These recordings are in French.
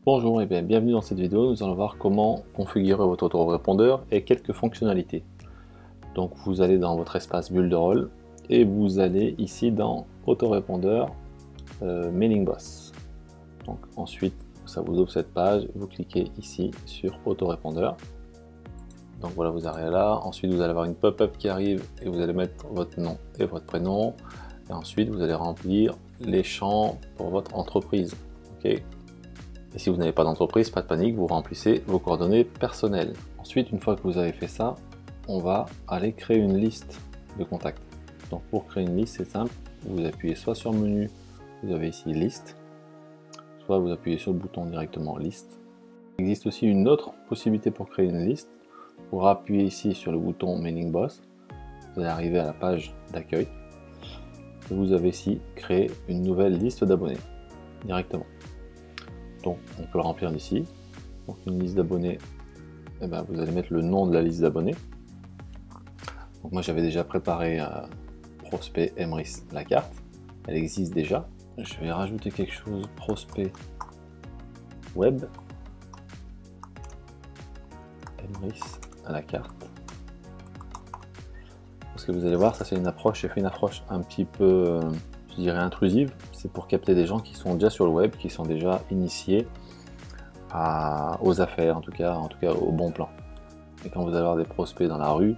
Bonjour et bienvenue dans cette vidéo. Nous allons voir comment configurer votre autorépondeur et quelques fonctionnalités. Donc vous allez dans votre espace bulle de rôle et vous allez ici dans autorépondeur Mailing Boss. Donc ensuite ça vous ouvre cette page, vous cliquez ici sur autorépondeur. Donc voilà, vous arrivez là. Ensuite vous allez avoir une pop-up qui arrive et vous allez mettre votre nom et votre prénom. Et ensuite vous allez remplir les champs pour votre entreprise. Ok. Et si vous n'avez pas d'entreprise, pas de panique, vous remplissez vos coordonnées personnelles. Ensuite, une fois que vous avez fait ça, on va aller créer une liste de contacts. Donc pour créer une liste, c'est simple, vous appuyez soit sur menu, vous avez ici liste, soit vous appuyez sur le bouton directement liste. Il existe aussi une autre possibilité pour créer une liste. Pour appuyer ici sur le bouton Mailing Boss, vous allez arriver à la page d'accueil. Et vous avez ici créé une nouvelle liste d'abonnés directement. Donc on peut le remplir d'ici. Donc une liste d'abonnés, eh ben, vous allez mettre le nom de la liste d'abonnés. Donc moi j'avais déjà préparé prospect Emrys la carte, elle existe déjà. Je vais rajouter quelque chose, prospect web Emrys à la carte. Parce que vous allez voir, ça c'est une approche, j'ai fait une approche un petit peu je dirais intrusive, c'est pour capter des gens qui sont déjà sur le web, qui sont déjà initiés aux affaires, en tout cas au bon plan. Et quand vous allez avoir des prospects dans la rue,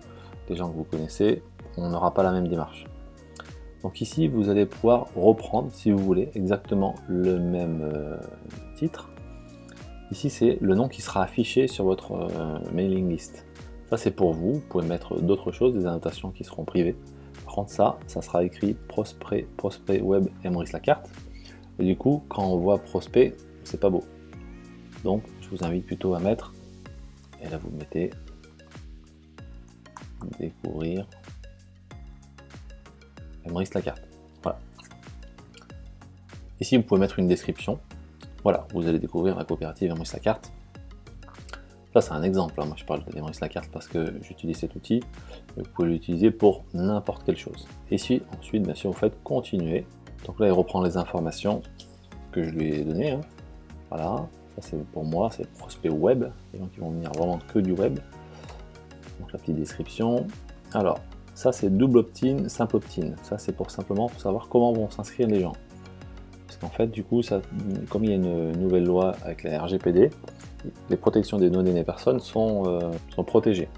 des gens que vous connaissez, on n'aura pas la même démarche. Donc ici, vous allez pouvoir reprendre, si vous voulez, exactement le même titre. Ici, c'est le nom qui sera affiché sur votre mailing list. Ça, c'est pour vous. Vous pouvez mettre d'autres choses, des annotations qui seront privées. Par contre, ça sera écrit prospect web Emrys la carte. Et du coup, quand on voit prospect, c'est pas beau. Donc, je vous invite plutôt à mettre, et là vous mettez découvrir Emrys la carte. Voilà. Ici, vous pouvez mettre une description. Voilà, vous allez découvrir la coopérative Emrys la carte. Ça, c'est un exemple. Moi, je parle d'Emrys la carte parce que j'utilise cet outil. Vous pouvez l'utiliser pour n'importe quelle chose. Et ici, ensuite, bien sûr, vous faites continuer. Donc là, il reprend les informations que je lui ai données. Hein. Voilà, ça c'est pour moi, c'est prospect web. Les gens qui vont venir vraiment que du web. Donc la petite description. Alors, ça c'est double opt-in, simple opt-in. Ça c'est simplement pour savoir comment vont s'inscrire les gens. Parce qu'en fait, du coup, comme il y a une nouvelle loi avec la RGPD, les protections des données des personnes sont protégées.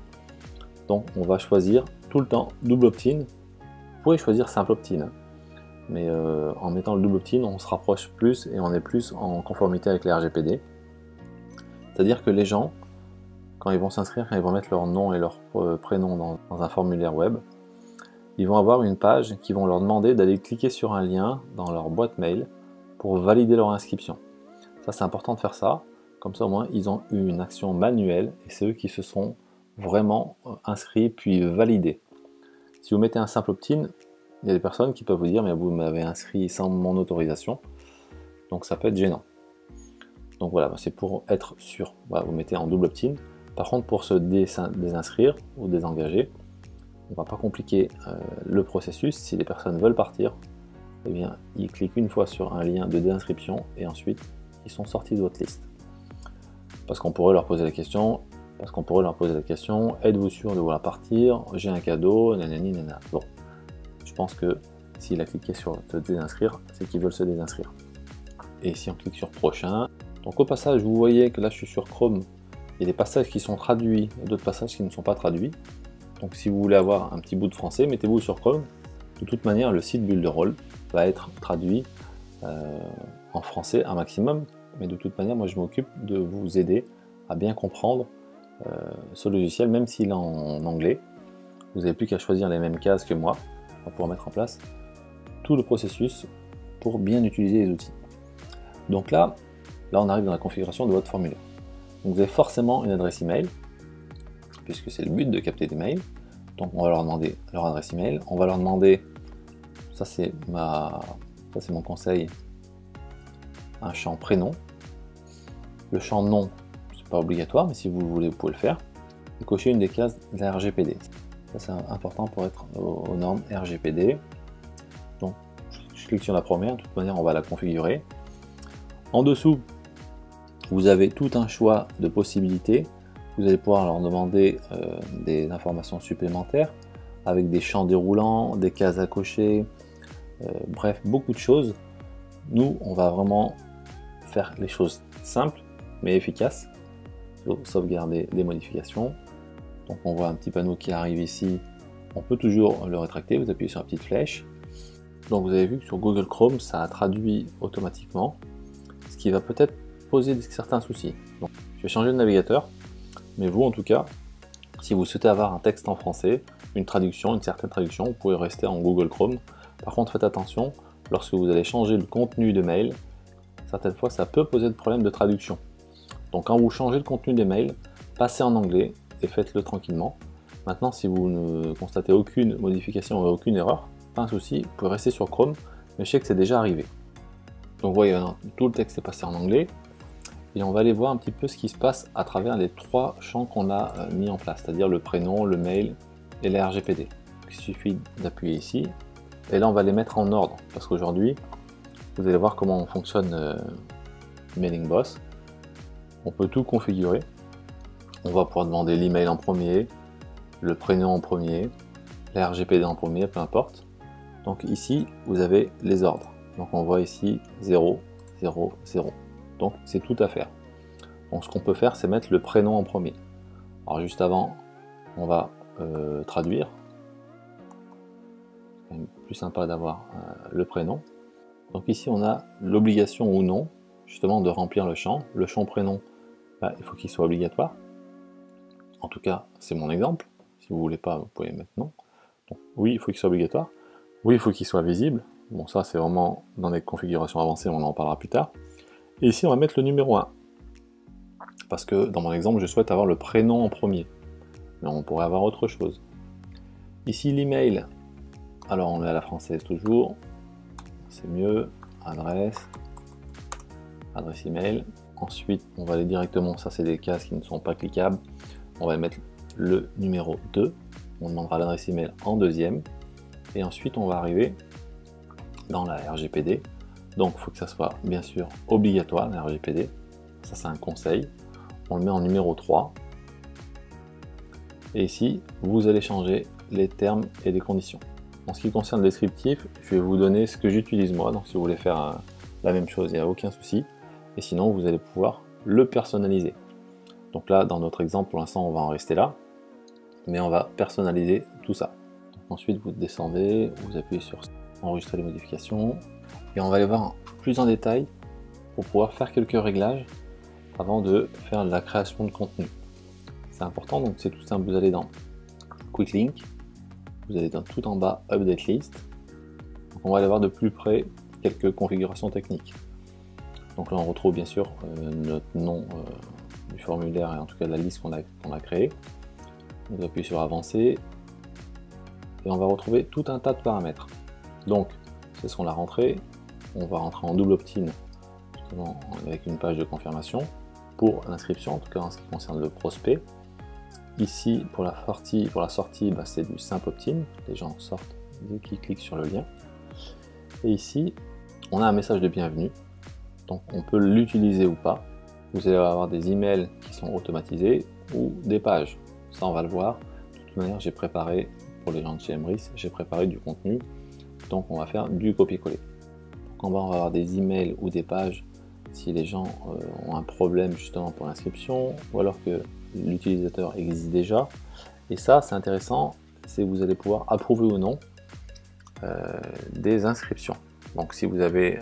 Donc on va choisir tout le temps double opt-in. Vous pouvez choisir simple opt-in. Mais en mettant le double opt-in, on se rapproche plus et on est plus en conformité avec les RGPD. C'est-à-dire que les gens, quand ils vont s'inscrire, quand ils vont mettre leur nom et leur prénom dans un formulaire web, ils vont avoir une page qui vont leur demander d'aller cliquer sur un lien dans leur boîte mail pour valider leur inscription. Ça, c'est important de faire ça. Comme ça, au moins, ils ont eu une action manuelle et c'est eux qui se sont vraiment inscrits puis validés. Si vous mettez un simple opt-in, il y a des personnes qui peuvent vous dire mais vous m'avez inscrit sans mon autorisation, donc ça peut être gênant. Donc voilà, c'est pour être sûr. Voilà, vous mettez en double opt-in. Par contre, pour se désinscrire ou désengager, on ne va pas compliquer le processus. Si les personnes veulent partir, eh bien, ils cliquent une fois sur un lien de désinscription et ensuite ils sont sortis de votre liste. Parce qu'on pourrait leur poser la question, êtes-vous sûr de vouloir partir? J'ai un cadeau, nanani nanana. Bon, je pense que s'il a cliqué sur se désinscrire, c'est qu'ils veulent se désinscrire. Et si on clique sur prochain, donc au passage, vous voyez que là je suis sur Chrome, il y a des passages qui sont traduits, d'autres passages qui ne sont pas traduits. Donc si vous voulez avoir un petit bout de français, mettez-vous sur Chrome. De toute manière, le site Bulle de Rôle va être traduit en français un maximum. Mais de toute manière, moi je m'occupe de vous aider à bien comprendre ce logiciel, même s'il est en anglais. Vous n'avez plus qu'à choisir les mêmes cases que moi pour pouvoir mettre en place tout le processus pour bien utiliser les outils. Donc là on arrive dans la configuration de votre formulaire. Donc vous avez forcément une adresse email, puisque c'est le but de capter des mails. Donc on va leur demander leur adresse email, on va leur demander, ça c'est mon conseil, un champ prénom. Le champ nom, c'est pas obligatoire, mais si vous le voulez, vous pouvez le faire. Et cocher une des cases de la RGPD. Ça c'est important pour être aux normes RGPD. Donc je clique sur la première, de toute manière on va la configurer. En dessous, Vous avez tout un choix de possibilités. Vous allez pouvoir leur demander des informations supplémentaires avec des champs déroulants, des cases à cocher, bref, beaucoup de choses. Nous, on va vraiment faire les choses simples mais efficaces. Il faut sauvegarder les modifications. Donc on voit un petit panneau qui arrive ici. On peut toujours le rétracter, vous appuyez sur la petite flèche. Donc vous avez vu que sur Google Chrome, ça a traduit automatiquement, ce qui va peut-être poser certains soucis. Donc, je vais changer de navigateur, mais vous en tout cas, si vous souhaitez avoir un texte en français, une traduction, une certaine traduction, vous pouvez rester en Google Chrome. Par contre, faites attention, lorsque vous allez changer le contenu de mail, certaines fois ça peut poser des problèmes de traduction. Donc quand vous changez le contenu des mails, passez en anglais et faites-le tranquillement. Maintenant, si vous ne constatez aucune modification et aucune erreur, pas un souci, vous pouvez rester sur Chrome, mais je sais que c'est déjà arrivé. Donc vous voyez, tout le texte est passé en anglais, et on va aller voir un petit peu ce qui se passe à travers les 3 champs qu'on a mis en place, c'est-à-dire le prénom, le mail et les RGPD. Il suffit d'appuyer ici, et là on va les mettre en ordre, parce qu'aujourd'hui, vous allez voir comment fonctionne Mailing Boss. On peut tout configurer. On va pouvoir demander l'email en premier, le prénom en premier, les RGPD en premier, peu importe. Donc ici, vous avez les ordres. Donc on voit ici 0, 0, 0. Donc c'est tout à faire. Donc ce qu'on peut faire, c'est mettre le prénom en premier. Alors juste avant, on va traduire. C'est quand même plus sympa d'avoir le prénom. Donc ici, on a l'obligation ou non, justement, de remplir le champ. Le champ prénom, bah, il faut qu'il soit obligatoire. En tout cas, c'est mon exemple. Si vous voulez pas, vous pouvez mettre non. Donc, oui, il faut qu'il soit obligatoire. Oui, il faut qu'il soit visible. Bon, ça, c'est vraiment dans les configurations avancées, on en parlera plus tard. Et ici, on va mettre le numéro 1. Parce que dans mon exemple, je souhaite avoir le prénom en premier. Mais on pourrait avoir autre chose. Ici, l'email. Alors, on est à la française toujours. C'est mieux. Adresse email. Ensuite, on va aller directement, ça c'est des cases qui ne sont pas cliquables. On va mettre le numéro 2. On demandera l'adresse email en deuxième. Et ensuite, on va arriver dans la RGPD. Donc, il faut que ça soit bien sûr obligatoire, la RGPD. Ça, c'est un conseil. On le met en numéro 3. Et ici, vous allez changer les termes et les conditions. En ce qui concerne le descriptif, je vais vous donner ce que j'utilise moi. Donc, si vous voulez faire la même chose, il n'y a aucun souci. Et sinon, vous allez pouvoir le personnaliser. Donc là, dans notre exemple, pour l'instant, on va en rester là. Mais on va personnaliser tout ça. Donc, ensuite, vous descendez, vous appuyez sur enregistrer les modifications. Et on va aller voir plus en détail pour pouvoir faire quelques réglages avant de faire la création de contenu. C'est important, donc c'est tout simple. Vous allez dans Quick Link, vous allez dans tout en bas Update List. Donc on va aller voir de plus près quelques configurations techniques. Donc là on retrouve bien sûr notre nom du formulaire et en tout cas de la liste qu'on a créée. On appuie sur Avancer et on va retrouver tout un tas de paramètres. Donc c'est ce qu'on a rentré. On va rentrer en double opt-in avec une page de confirmation pour l'inscription, en tout cas en ce qui concerne le prospect. Ici pour la sortie, bah, c'est du simple opt-in, les gens sortent dès qu'ils cliquent sur le lien. Et ici on a un message de bienvenue, donc on peut l'utiliser ou pas. Vous allez avoir des emails qui sont automatisés ou des pages, ça on va le voir. De toute manière, j'ai préparé pour les gens de chez Emrys, j'ai préparé du contenu, donc on va faire du copier-coller. En bas, on va avoir des emails ou des pages si les gens ont un problème justement pour l'inscription ou alors que l'utilisateur existe déjà. Et ça, c'est intéressant, c'est vous allez pouvoir approuver ou non des inscriptions. Donc si vous avez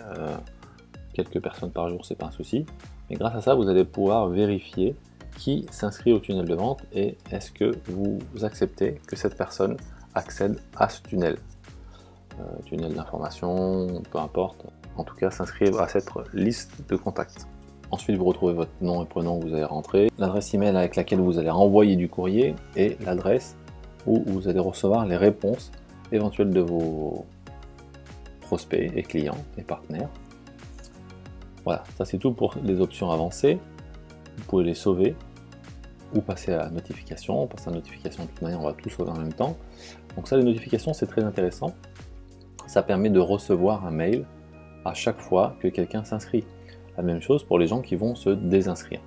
quelques personnes par jour, c'est pas un souci. Mais grâce à ça, vous allez pouvoir vérifier qui s'inscrit au tunnel de vente et est-ce que vous acceptez que cette personne accède à ce tunnel. Tunnel d'information, peu importe. En tout cas, s'inscrire à cette liste de contacts. Ensuite, vous retrouvez votre nom et prénom que vous allez rentrer, l'adresse email avec laquelle vous allez envoyer du courrier et l'adresse où vous allez recevoir les réponses éventuelles de vos prospects et clients et partenaires. Voilà, ça c'est tout pour les options avancées. Vous pouvez les sauver ou passer à la notification. On passe à la notification de toute manière, on va tout sauver en même temps. Donc ça, les notifications, c'est très intéressant. Ça permet de recevoir un mail à chaque fois que quelqu'un s'inscrit. La même chose pour les gens qui vont se désinscrire.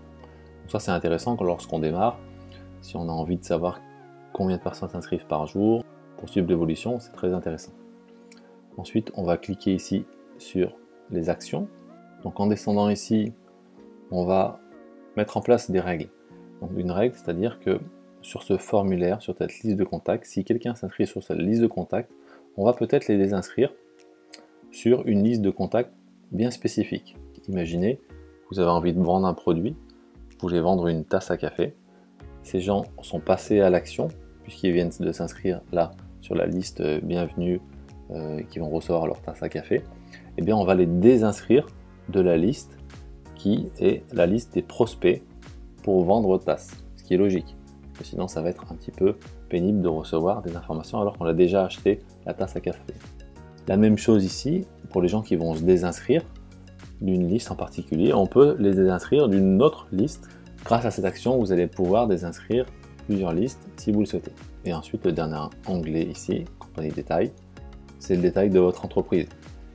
Donc ça c'est intéressant lorsqu'on démarre, si on a envie de savoir combien de personnes s'inscrivent par jour, pour suivre l'évolution, c'est très intéressant. Ensuite, on va cliquer ici sur les actions. Donc en descendant ici, on va mettre en place des règles. Donc une règle, c'est-à-dire que sur ce formulaire, sur cette liste de contacts, si quelqu'un s'inscrit sur cette liste de contacts, on va peut-être les désinscrire sur une liste de contacts bien spécifique. Imaginez, vous avez envie de vendre un produit, vous voulez vendre une tasse à café. Ces gens sont passés à l'action, puisqu'ils viennent de s'inscrire là sur la liste bienvenue qui vont recevoir leur tasse à café. Eh bien, on va les désinscrire de la liste qui est la liste des prospects pour vendre votre tasse, ce qui est logique. Parce que sinon, ça va être un petit peu pénible de recevoir des informations alors qu'on a déjà acheté la tasse à café. La même chose ici, pour les gens qui vont se désinscrire d'une liste en particulier, on peut les désinscrire d'une autre liste. Grâce à cette action, vous allez pouvoir désinscrire plusieurs listes si vous le souhaitez. Et ensuite, le dernier onglet ici, compagnie détail, c'est le détail de votre entreprise.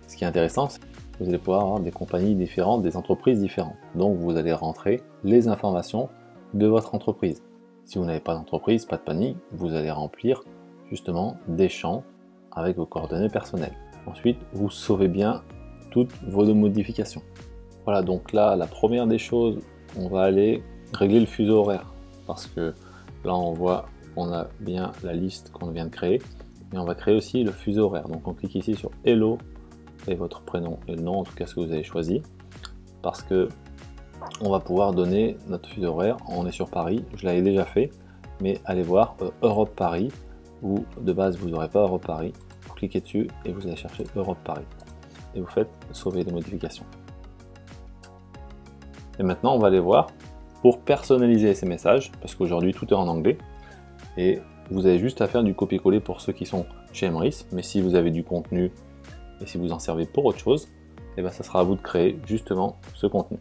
Ce qui est intéressant, c'est que vous allez pouvoir avoir des compagnies différentes, des entreprises différentes. Donc, vous allez rentrer les informations de votre entreprise. Si vous n'avez pas d'entreprise, pas de panique, vous allez remplir justement des champs avec vos coordonnées personnelles. Ensuite, vous sauvez bien toutes vos modifications. Voilà, donc là, la première des choses, on va aller régler le fuseau horaire. Parce que là, on voit qu'on a bien la liste qu'on vient de créer. Et on va créer aussi le fuseau horaire. Donc on clique ici sur Hello et votre prénom et le nom, en tout cas ce que vous avez choisi. Parce que on va pouvoir donner notre fuseau horaire. On est sur Paris, je l'avais déjà fait. Mais allez voir Europe Paris, où de base vous n'aurez pas Europe Paris. Vous cliquez dessus et vous allez chercher Europe Paris. Et vous faites sauver les modifications. Et maintenant on va aller voir pour personnaliser ces messages, parce qu'aujourd'hui tout est en anglais. Et vous avez juste à faire du copier-coller pour ceux qui sont chez Emrys, mais si vous avez du contenu et si vous en servez pour autre chose, et bien ça sera à vous de créer justement ce contenu.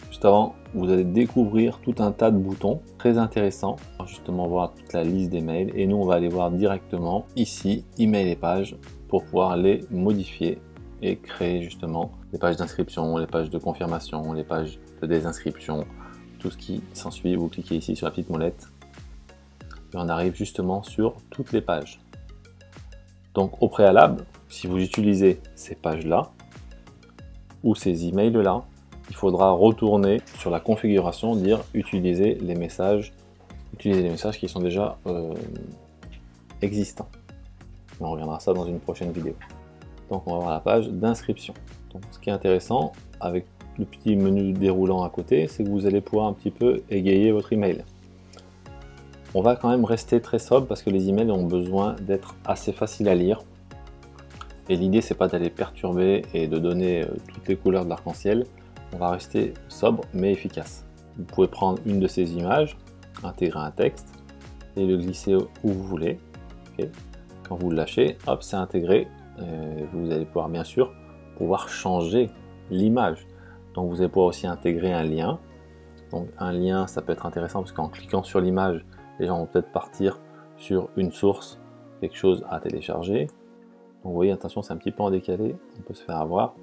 Juste avant, vous allez découvrir tout un tas de boutons très intéressants, pour justement voir toute la liste des mails, et nous on va aller voir directement ici, email et pages, pour pouvoir les modifier et créer justement les pages d'inscription, les pages de confirmation, les pages de désinscription, tout ce qui s'ensuit. Vous cliquez ici sur la petite molette et on arrive justement sur toutes les pages. Donc au préalable, si vous utilisez ces pages-là ou ces emails-là, il faudra retourner sur la configuration, dire utiliser les messages qui sont déjà existants. On reviendra à ça dans une prochaine vidéo. Donc on va voir la page d'inscription. Donc ce qui est intéressant avec le petit menu déroulant à côté, c'est que vous allez pouvoir un petit peu égayer votre email. On va quand même rester très sobre parce que les emails ont besoin d'être assez faciles à lire. Et l'idée, c'est pas d'aller perturber et de donner toutes les couleurs de l'arc-en-ciel. On va rester sobre mais efficace. Vous pouvez prendre une de ces images, intégrer un texte et le glisser où vous voulez. Okay. Quand vous le lâchez, hop, c'est intégré. Vous allez pouvoir bien sûr changer l'image. Donc vous allez pouvoir aussi intégrer un lien. Donc un lien, ça peut être intéressant parce qu'en cliquant sur l'image, les gens vont peut-être partir sur une source, quelque chose à télécharger. Donc vous voyez, attention, c'est un petit peu en décalé, on peut se faire avoir.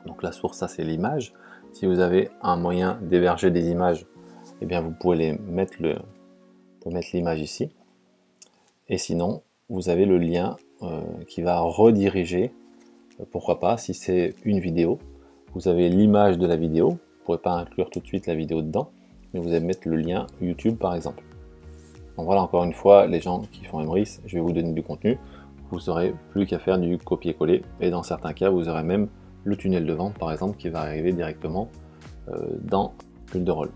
Donc la source, ça c'est l'image. Si vous avez un moyen d'héberger des images, eh bien vous pouvez les mettre l'image ici. Et sinon, vous avez le lien qui va rediriger, pourquoi pas, si c'est une vidéo, vous avez l'image de la vidéo, vous ne pourrez pas inclure tout de suite la vidéo dedans, mais vous allez mettre le lien YouTube par exemple. Donc voilà, encore une fois, les gens qui font Emrys, je vais vous donner du contenu, vous n'aurez plus qu'à faire du copier-coller, et dans certains cas, vous aurez même le tunnel de vente par exemple qui va arriver directement dans Build a Role.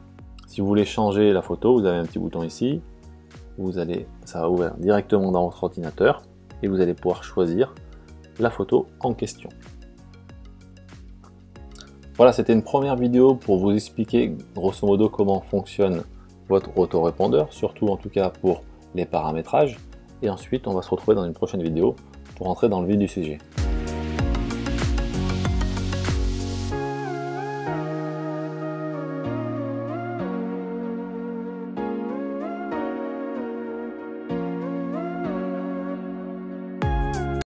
Si vous voulez changer la photo, vous avez un petit bouton ici, ça va ouvrir directement dans votre ordinateur, et vous allez pouvoir choisir la photo en question. Voilà, c'était une première vidéo pour vous expliquer grosso modo comment fonctionne votre autorépondeur, surtout en tout cas pour les paramétrages. Et ensuite, on va se retrouver dans une prochaine vidéo pour entrer dans le vif du sujet.